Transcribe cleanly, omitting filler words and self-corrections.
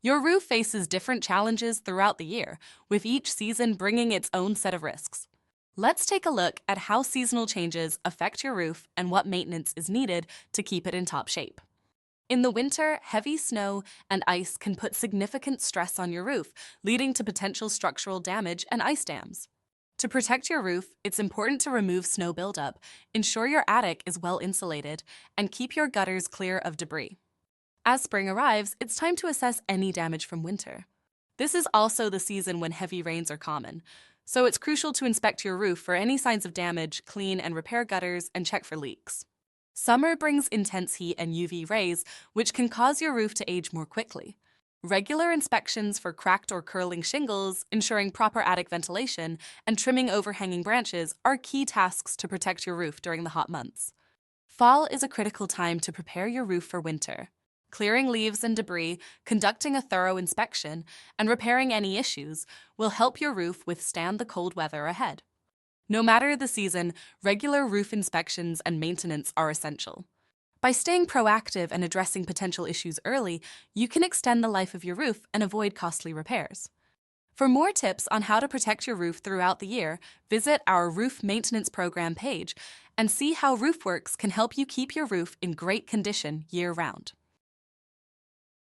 Your roof faces different challenges throughout the year, with each season bringing its own set of risks. Let's take a look at how seasonal changes affect your roof and what maintenance is needed to keep it in top shape. In the winter, heavy snow and ice can put significant stress on your roof, leading to potential structural damage and ice dams. To protect your roof, it's important to remove snow buildup, ensure your attic is well insulated, and keep your gutters clear of debris. As spring arrives, it's time to assess any damage from winter. This is also the season when heavy rains are common, so it's crucial to inspect your roof for any signs of damage, clean and repair gutters, and check for leaks. Summer brings intense heat and UV rays, which can cause your roof to age more quickly. Regular inspections for cracked or curling shingles, ensuring proper attic ventilation, and trimming overhanging branches are key tasks to protect your roof during the hot months. Fall is a critical time to prepare your roof for winter. Clearing leaves and debris, conducting a thorough inspection, and repairing any issues will help your roof withstand the cold weather ahead. No matter the season, regular roof inspections and maintenance are essential. By staying proactive and addressing potential issues early, you can extend the life of your roof and avoid costly repairs. For more tips on how to protect your roof throughout the year, visit our Roof Maintenance Program page and see how RoofWorks can help you keep your roof in great condition year-round.